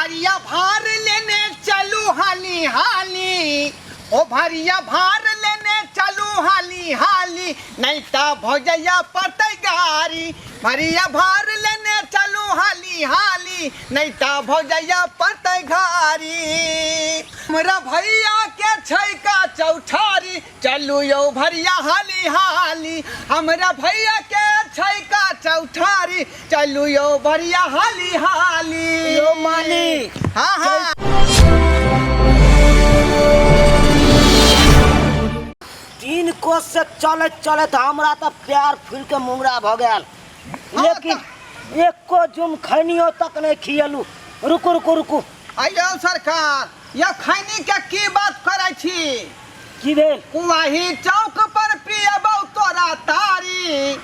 भरिया भार लेने चलू हाली हाली, ओ भरिया भार लेने चलू हाली हाली, नहीं तो भौजैया पतई गारी। भरिया भार लेने चलू हाली हाली, नहीं तो भौजैया पतई घारी। हमरा भैया के छै का चौठारी, चलू यो भरिया हाली हाली। हमरा भैया के छै का चौठारी, चलू यो भरिया हाली हाली। यो माली हाँ हाँ तीन कोस से चलत चलत हमरा तो प्यार फूल के मुंगरा भ गया, लेकिन एको जुम खैनियो तक नहीं खियलू। रुकू रुकू रुकू, आइयो सरकार, ये खैनी के की बात करे छी? की भेल? वही चौक पर पियबौ तोरा तारी।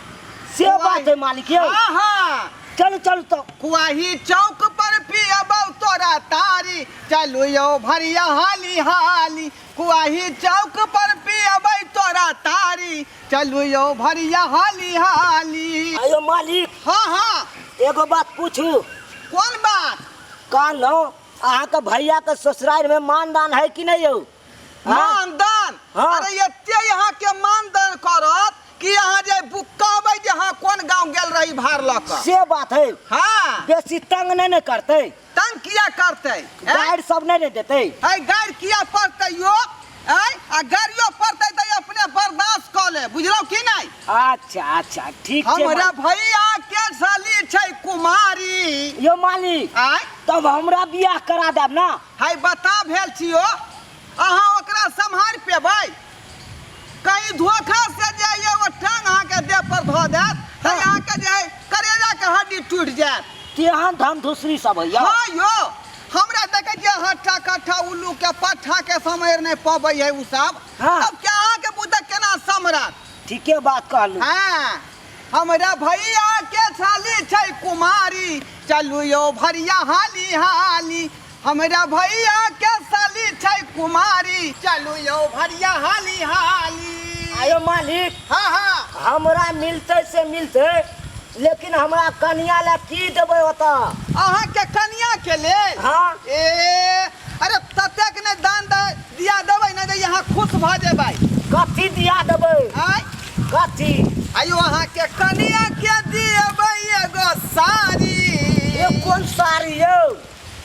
से बात है मालिक यौ। हाँ हाँ, चल चल तो वही चौक पर पियबौ तोरा तारी, चलू यो भरिया हाली हाली। वही चौक पर पियबै तोरा तारी, चलू यो भरिया हाली हाली। आयो मालिक, हाँ हाँ, एगो बात पूछू। कौन बात? कहलो अहाँ के भैया के ससुराल में मानदान है कि नहीं यौ? मानदान? हाँ। अरे एते यहाँ के मानदान करत कि यहाँ जे बुक्काबै जे हाँ कौन गांव गेल रही भार लक। से बात है। हाँ, बेसी तंग नहीं करते, तंग किया करते? गाइड सब नहीं देते। ऐ गाड़ किया पड़ते यो? आ गाड़ियों पड़ते तो अपने बर्दाश्त कर ले, बुझलो कि नहीं? अच्छा अच्छा ठीक है। हमरा भैया के साली छै कुमारी। यो मालिक, आय तब हमरा बियाह करा देब ना? हाय बता भेल छियो, अहाँ ओकरा सम्हार पेबै? कहीं धोखा से जाइए वो टांग अहाँ के देह पर धो देत, तो अहाँ के जे करेला के हड्डी टूट जात। तेहन धम धुसरी सब है। हाँ यो, हमरा देखे जे हट्ठा कट्ठा उल्लू के पट्ठा के समझ नहीं पाबै है उ सब। हाँ। तब क्या अहाँ के बुद्ध केना समरत? ठीके बात कहलू। हाँ, हमरा भैया के साली छै कुमारी, चलू यो भरिया हाली हाली। हमरा भैया के साली छै कुमारी, चलू यो भरिया हाली हाली। आयो मालिक, हाँ हाँ, हमरा मिलते से मिलते, लेकिन हमरा कन्या ला की देबै ओता? अहाँ के कन्या के लेल? हाँ। ए अरे ततेक ने दान दिया देबै न जे यहाँ खुश भ जेबै। कथी दिया देबै? आय कथी? आयो अहाँ के कन्या के देबै एगो साड़ी। ये कौन साड़ी यौ?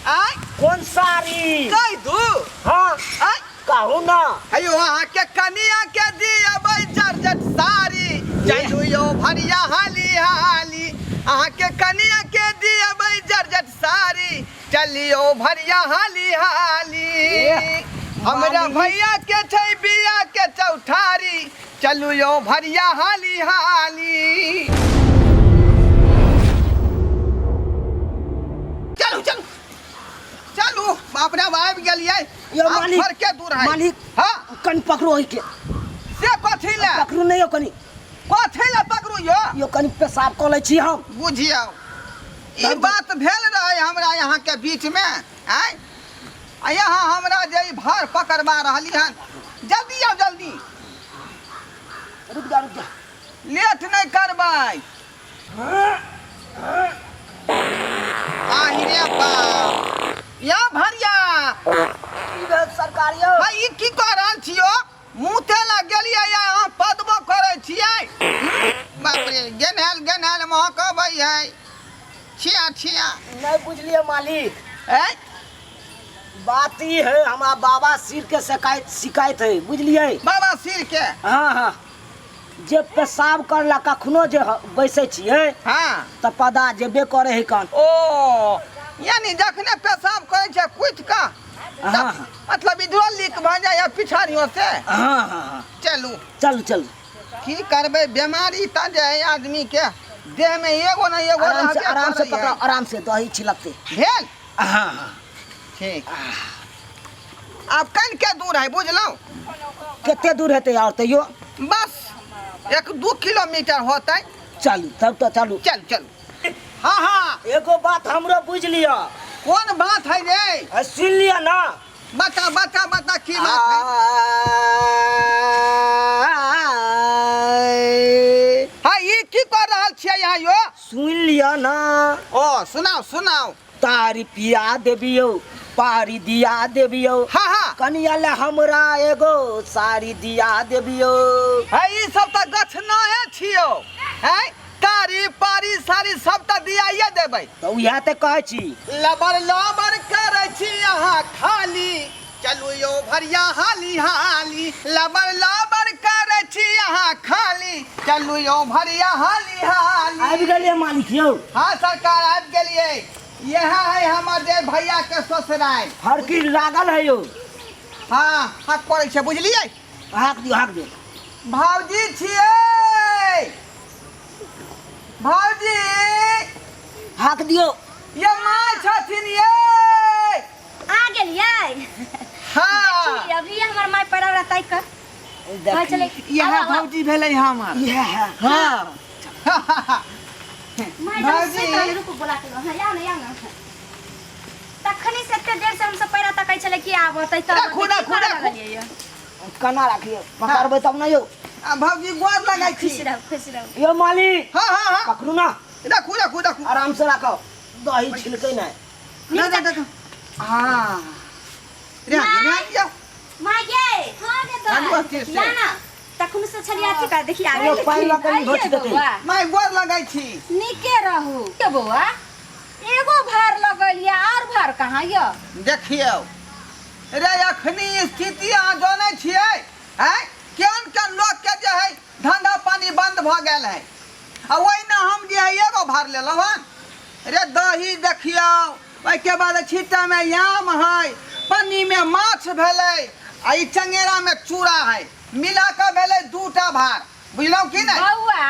आय कौन साड़ी? कह दू? हाँ आय कहू ना। आयो अहाँ के कन्या के देबै जर्जट साड़ी, चलू यो भरिया हाली हाली। अहाँ के कन्या के देबै जर्जट साड़ी, चलियो भरिया हाली हाली। हमरा भैया के छै बिया के चौठारी, चलू यो भरिया हाली हाली। चलू चलू चलू, बाप रे आबि गेलियै। यो मालिक, घर के दूर है मालिक, हाँ कनि पकड़ो है के। से कथी ले पकड़ू नहीं हो कनि। कथी ले पकड़ू यो? यो कनि पेशाब कऽ लै छी हम। बुझियौ ई बात भेल रहे हमरा यहाँ के बीच में। आय आ यहाँ हमरा जे ई भार पकड़वा रहली हन, जल्दी आओ जल्दी, रुक जा रुक जा। लेट नहीं करबै। आहिरे बाप, या भरिया सरकार यौ, भाई ई की कह रहल छियो? मुँह लग गेलियै या अहाँ पदबो करै छियै? बाप रे, गेनहल महकबै है। छिया छिया नहीं बुझलिए मालिक। है बात ई है, हमारा बाबा सिर के शिकायत है, बुझलिए? बाबा सिर के? हाँ हाँ, जे पेशाब करला कखनो जे बैसे छियै हाँ, तो पदा जेबे करे है कान। ओ यानी जखने पेशाब करे छै कुछ का हाँ मतलब इधरो लीक भ जाए या पिछाड़ियों से? हाँ हाँ, चलू चल चल। की करबै, बीमारी त जे है आदमी के देह में एगो न एगो आराम से पकड़ो, आराम से दही छिलकते भेल। हाँ हाँ ठीक, अब कन के दूर है बुझलौ? कितने दूर है यार तैयो? बस 1-2 किलोमीटर होते। चलू तब तो चलू। चल चल। हाँ हाँ, एगो बात हमरो बुझ लिया। कौन बात है रे? सुन लिया ना। बता बता बता की बात है? हाँ, ये की कर रहल छियै यहाँ यो? सुन लिया ना। ओ सुनाओ सुनाओ। तारी पिया देबियो पारी दिया देबियो हाँ हाँ कनिया ले हमरा एगो साड़ी दिया देबियो है ई सब त गछ नहे छियो है तारी पारी सारी सब त दियाइए देबै तो उहे ते कहै छी लबर लबर करै छी अहाँ खाली चलू यो भरिया हाली हाली लबर लबर करै छी अहाँ खाली चलू यो भरिया हाली हाली आबि गेलिए मालिक यौ हाँ सरकार आबि गेलिए यह है हमर जे भैया के ससुराल हर की लागल है यौ हाँ हक पड़ै छै बुझलियै हाक दियो भाउजी छियै भाउजी हाक दियो ये माय छथिन ये आ गेलियै हाँ अभी हमर माय पड़ा रहतै कर देखी चले यह भाउजी भेलै हमर इहे है हाँ माय भाउजी। जल्दी रुक बोला के या ना तखनी से एते देर से हम सब पैरा तकै छले कि आबतै त राखू, राखू, राखू। कना राखियो पकड़बै तब न यौ भाउजी गोर लगाइ छी खुश रहो यो मालिक हाँ हाँ हाँ पकड़ू ना राखू राखू राखू आराम से राखो दही छिलकै नै ना हाँ रे माय गे हां गे चालू तो अस्थिर से। या ना तखनी से छलिया थी का देखि आ यो पानी लऽ के घोच देतै। मैं गोर लगाइ छी निके रहू के बौआ एगो भार लगलिया और भार कहां यो देखियौ रे अखनी स्थिति अहाँ जानै छियै हैं केहन लोग के जे है धंधा पानी बंद भ गेल है आ ओहिना हम जे है एगो भार लेलहुँ हन रे दही देखियौ ओहिके बाद छीटा में याम है पन्नी में माछ भेलै आ ई चंगेरा में चूड़ा है मिला के भेलै 2टा भार बुझलौ कि नहीं बौआ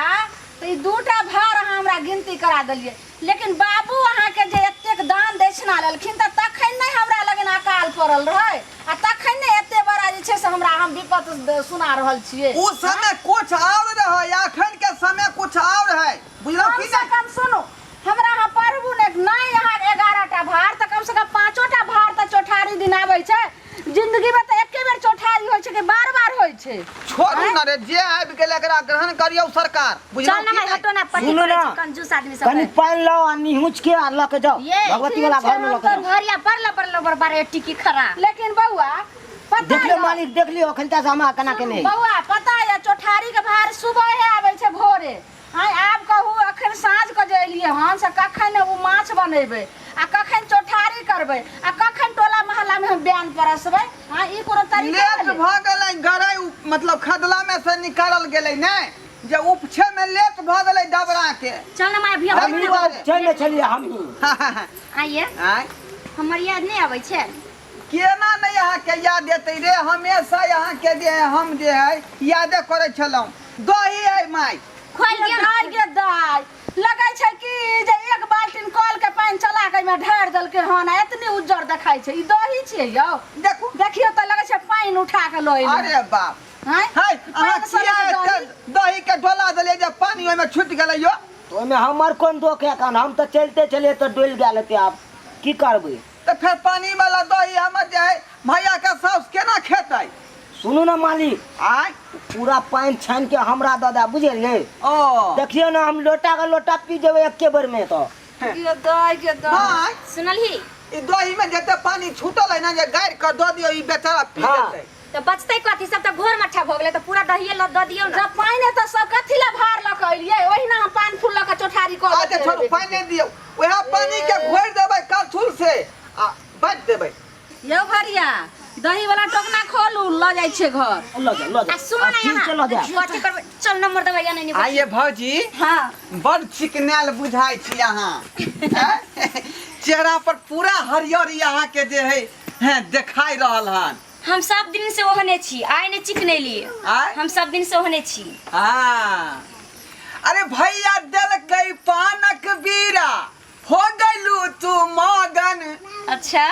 तो ई दूटा भार अहाँ हमरा गिनती करा देलिए लेकिन बाबू अहाँ के जे एतेक दान दक्षिणा लेलखिन त तखन नहीं हमरा लगन अकाल पड़ल रहे आ तखन नहीं एते बड़ा जे छै से हमरा हम विपत सुना रहल छियै उस समय कुछ और रहे अखन के समय कुछ और है बुझलौ कम कि से नहीं कम सुनो हमरा अहाँ परबू नहीं यहाँ 11टा भार त कम से कम 5टा भार त चौठारी दिन आबै छै जिंदगी में त एके बेर चौठारी होय छै कि बार-बार होय छै छोड़ू ना रे जे आबि गेल एकरा ग्रहण करियौ सरकार बुझलौ चल ना कि मैं नहीं? हटो ना पट्टी सुनो करे ना। छै कंजूस आदमी सब कनी पानी लो आ निहुच के आ लऽ के जाओ ये भगवती वाला घर में लऽ के जाओ घरिया परला बारे टिकी खरा लेकिन बौआ पता देख लियो है मालिक देख लियो अखन तक हमरा कना के नहीं बौआ पता है चौठारी के भार सुबह आबै छै भोरे हां आब कहू अखन साँझ के जे एलिए हन से कखन उ माछ बनेबै आ कखन चौठारी करबै आ कखन टोला मोहल्ला में हम बयान परसबै हां ई कोनो तरीका लेट भ गेलै गरै मतलब खदला में से निकालल गेलै नै जे उपछे में लेट भ गेलै डबरा के चल ना मैं अभी हम हम भी तो चल चलिए हम आइए आय हमर याद नहीं आबै छै केना नहीं अहाँ के याद देतै रे हमेशा अहाँ के जे है हम जे है यादे करै छलौ दही है माय खोल के आइ गे दाय लगै छै कि जे एक बाल्टीन कल के पानी चला के में ढार देलकै हन एतनी उज्जर देखाइ छै ई दही छै यौ देखू देखियो त लगै छै पानी उठा के लइ अरे बाप हैं हाय अहाँ किया एते दही के डोला देलिए जे पानी ओइ में छूट गेलै यो तो में हमर कोन दोख है कान हम तो चलते चले तो डोल गेल हेते आप की करबै तो फिर पानी वाला दही हमर जे है भैया के साउस केना खेतै सुनू ना मालिक आय पूरा पानी छान के हमरा दादा बुझलिए ओ देखियो ना हम लोटा का लोटा पी जेबै एके बेर में तो गे दाय गे दाय हाय सुनलही ई दही में जते पानी छूटल है ना जे गाड़ के द दियो ई बेचारा पी हाँ। लेतै तो बचतै कथी सब तो घोर मट्ठा भ गेलै तो पूरा दहिए ल द दियौ ना जब पानी त सब कथि ला भार ल के एलियै ओहिना हम पानी फूल ल के चौठारी क आज छोड़ पानी दियो ओहा पानी के घोर देबै कलछुल से आ बांट देबै यौ भरिया दही वाला टोकना खोलू ल जाइ छै घर लो जा लो जा आ सुन ना ठीक से लो जा यहाँ कथी करबै चल नंबर देबै या नहीं आइए भौजी हां बड़ चिकनाल बुझाई छी अहाँ चेहरा पर पूरा हरियर अहाँ के जे है देखाई रहल हन हम सब दिन से ओहने छी आइ ने चिकने लिए आय हम सब दिन से ओहने छी हाँ अरे भैया देलकै पानक बीरा हो गइलू तू मगन अच्छा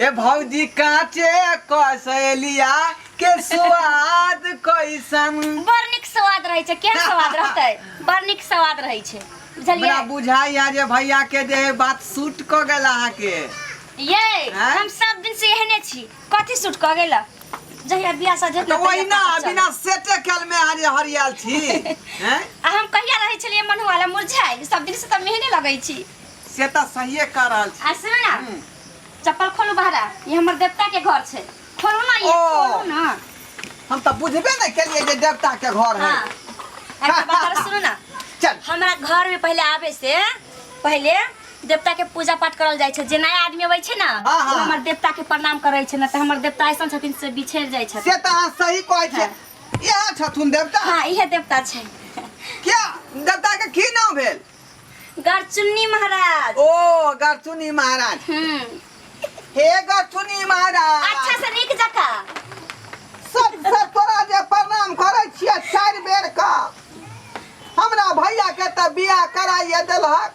ए भौजी काचे कसलिया के स्वाद कैसन बड़ नीक स्वाद रहै छै केहन स्वाद रहतै बड़ नीक स्वाद रहै छै बुझलियै हमरा बुझाइया जे भैया के जे बात सूट क गेल अहाँ के ये हाँ? हम सब दिन से एहने छी कथी सूट क गेल जहिया बियाह सजे तो ओहिना बिना सेटे कल में आज हरियाल छी हैं आ हम कहिया रहै छलियै मनु वाला मुरझाई सब दिन से त मेहने लगै छी से तो सही कर रहल छी। आ सुन ना, चप्पल खोलू बाहर, ये हमर देवता के घर छे, खोलू ना ये, खोलू ना। हम तो बुझबे नहीं केलिए जे देवता के घर है। हाँ, एक बात सुनो ना, चल हमरा घर में पहले आवे से पहले देवता के पूजा पाठ करल जाय छे। जे नया आदमी आबै छे ना, हाँ, हाँ। वो हमर देवता के प्रणाम करे छे ना, त हमर देवता ऐसन छथिन से बिछड़ जाय छथिन। से तो अहाँ सही कहै छे। यहाँ छथुन देवता। हाँ, इहे देवता छे। क्या देवता के की नाम भेल? गरचुन्नी महाराज। ओ गरचुनी महाराज। हे गरचुनी महाराज, अच्छा से नीक जका सब तोरा जे प्रणाम करे छियै 4 बेर का। हमरा भैया के तो बियाह कराइए देलहक,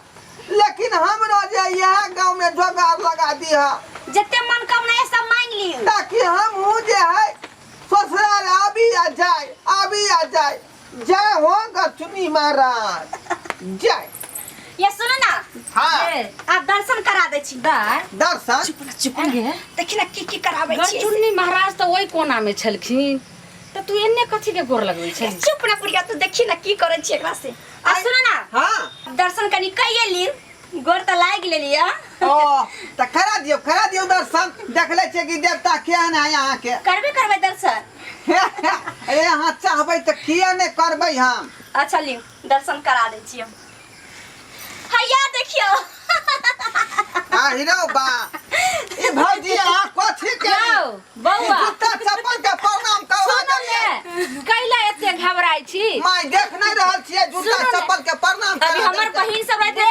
लेकिन हमरो जे यह गांव में जोगाड़ लगा दिया जते मन कामना है सब मांग ली, ताकि हम हूँ जे है ससुराल आबी आ जाए। जय हो गरचुनी महाराज, जय। ये सुनो ना, हाँ। ए, आप दर्शन करा दे छी। दर्शन चुप देखी ना की कराबै छी। गरचुन्नी महाराज तो वही कोना में छलखिन, तो तू एन्ने कथी के गोर लगबै छै? चुप ना पुरिया, तू देखी ना की करे छी एकरा से। आ सुनो ना, हाँ। दर्शन कनी कइए ली, गोर त लाग लेलिया। ओ तो करा दियो दर्शन। देखले छे कि देवता केहन है यहाँ के। करबे दर्शन। अरे यहाँ चाहबै तो किया नहीं करबै हम। अच्छा ली, दर्शन करा दे छी हम। हैया देखियो। हीरो बा ई भौजी यहाँ कथी के जाओ, बौआ। जूता चप्पल के प्रणाम करवा दे। कैला एते घबराई छी? माय देख नहीं रहल छियै जूता सुनो ने। चप्पल के प्रणाम अभी करा हमर दे। बहिन सब रहते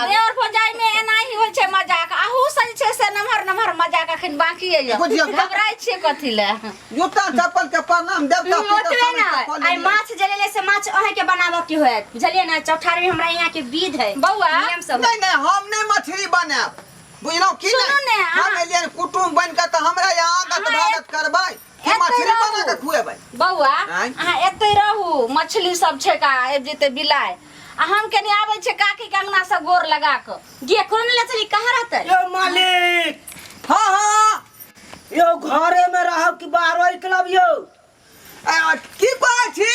देवर भौजाई में एनाही होइ छै मजाक। आहू सज छै से नमहर मजाक अखन बाकी है। बुझियौ। घबराई छी कथी ले? जूता चप्पल के प्रणाम देवता ओतबे ना, आई माछ जलेले से माछ अहे के बनाबो की होय, बुझलिए ना? चौठारी में हमरा यहाँ के विध है, बौआ। नियम सब। नहीं हम नहीं मछली बनाब, बुझलो की सुनू नहीं। ने, हम एलियन कुटुम बन के तो हमरा यहाँ आगत भागत करबै कि एते मछली रहू। बना के खुएबै। बौआ, आँय? अहाँ एते रहू, मछली सब छै का आबि जेतै बिलाइ। आ हम कनी आबै छै काकी के अंगना से गोर लगा के। गे कोन ले चली कहां रहते? यो मालिक, हाँ यो घरे में रहो कि बाहर निकलब? यो की कहै छी?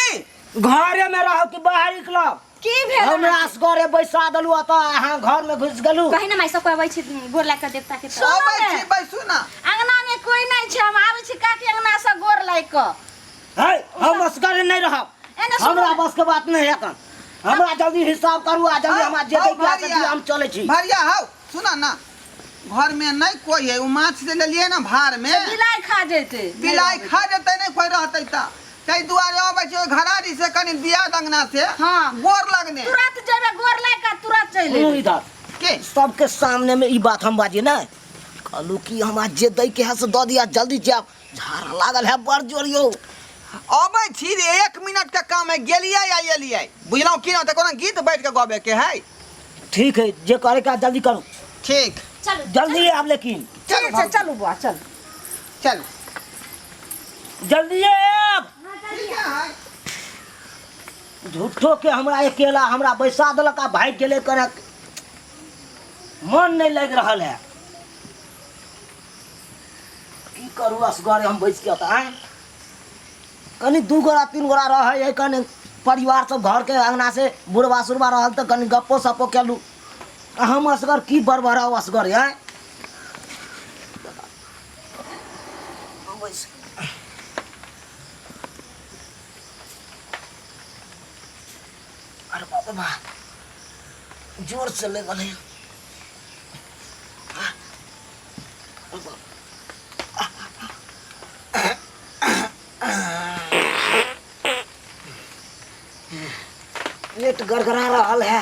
घरे में रहो कि बाहर निकलब? की भेल? हमरा असगरे बैसा देलू त अहाँ घर में घुस गेलू। कहीं ना माई सब आबै छी गोर लाग के देवता के। अबै छी बैसू ना। अंगना में कोई नहीं छै, हम आबै छी काकी अंगना से गोर लाग के। है हम असगरे नहीं रहब। एने सुनू हमरा ने। बस के बात नहीं है कन। हमरा जल्दी हिसाब करू आ जल्दी हमरा जेतै क्या से हम चले छी। भरिया हौ सुना ना, घर में नहीं कोई है। उ माछ जे लेलिए ना भार में, बिलाइ खा जेतै। बिलाई खा जेतै, नहीं कोई रहतै त तै दुआरे अबै छै घरारी से कनी दिया दंगना से। हाँ। गोर लगने तुरंत जेबे गोर लाग के तुरंत चलि सुनू एबै। इधर, के सबके सामने में ई बात हम बाजी ना। कहलू कि हमरा जे दै के है से दऽ दिया, जल्दी जाब। झाड़ा लागल है बड़ जोर यो। अबै छी रे, 1 मिनट के काम है, गेलिए या एलिए, बुझलौ की ना? त कोनो गीत बैठ के गबे के है। ठीक है, जे करे का जल्दी करू। ठीक, चलो जल्दी आब, लेकिन चल चलू बुआ चल। चल। जल्दी आब। ठीक है। झूठो के हमरा अकेला हमरा बैसा देलक आ भाग गेले करे। मन नहीं लग रहा है, की करू? असगरे हम बैस के आए कनी 2 गोरा 3 गोरा रहे है, कनी परिवार सब घर के अंगना से बुढ़वा सुरवा रहल तो कनी गप्पो सप्पो केलू। हम असगर की बरबरा असगर है। अरे बाप रे बाप, जोर से ले गले। पेट गड़गड़ा रहल है।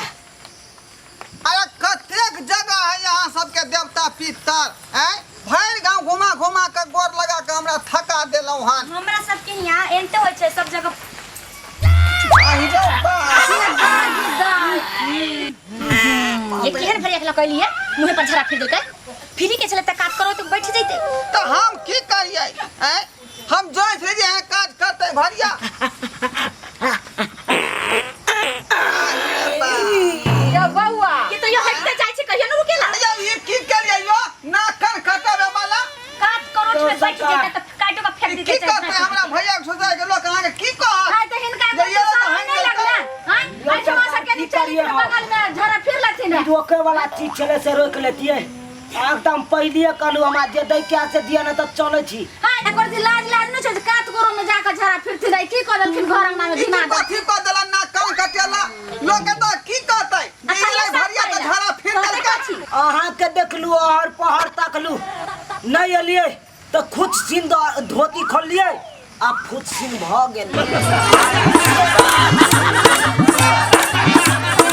अरे कतेक जगह है यहाँ सबके देवता पितर है। भर गांव घुमा घुमा के गोर लगा के हमरा थका देलौ हन। हमरा सबके यहाँ एंते होइ छै सब जगह। आहि जो बा। ये केहन भरिया के लकैली है, मुंह पर झरा फिर देलकै। फ्री के चले त काट करो तो बैठ जैते। तो हम की करिए हैं? हम जोइस रे जे काज करते भरिया। या बौआ, ये तो यो हटते जाय छै, कहियो न रुकेला। अरे ये की करिए यो? ना कर खटावे वाला काट करो में बैठ जैते त काटो का फेंक की देते। करते हमरा भैया के सोचा के लोग अहाँ के की कह? हाय तो हिनका को सामने नहीं लगला। हाय आई जमा सके नीचे के बगल में झरा फिर लथिन। रोके वाला चीज चले से रोक लेतिए एकदम पहलिए कहलू हम जे दै क्या से दिया न त चले छी हां एकर दी लाज लाज न छै कात गोरो में जाके झरा फिरती रही की कर देलखिन घर अंगना में दिना दे कथी क देला ना कल कटेला लोग त की कहतै दिले भरिया त झरा फिर देलकै अहाँ के देखलू और पहाड़ तकलू नहीं एलिए तो खुद सिंह धोती खोलिए आ खुद सिंह भ गेल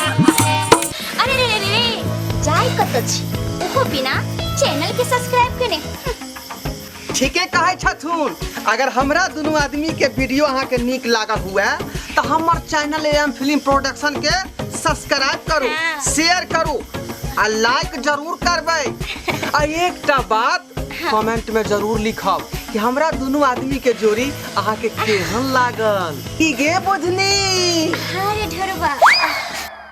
अरे रे रे रे जाय कत छी ओहो बिना चैनल के सब्सक्राइब कने ठीके कहै छथुन अगर हमरा दोनों आदमी के वीडियो अहाँ के नीक लागल हुए तो हमर चैनल एम फिल्म प्रोडक्शन के सब्सक्राइब करू शेयर करू आ लाइक जरूर करबै आ एकटा बात कमेंट में जरूर लिखब कि हमरा दोनों आदमी के जोड़ी अहाँ के केहन लागल की गे बुझनी अरे ढोरबा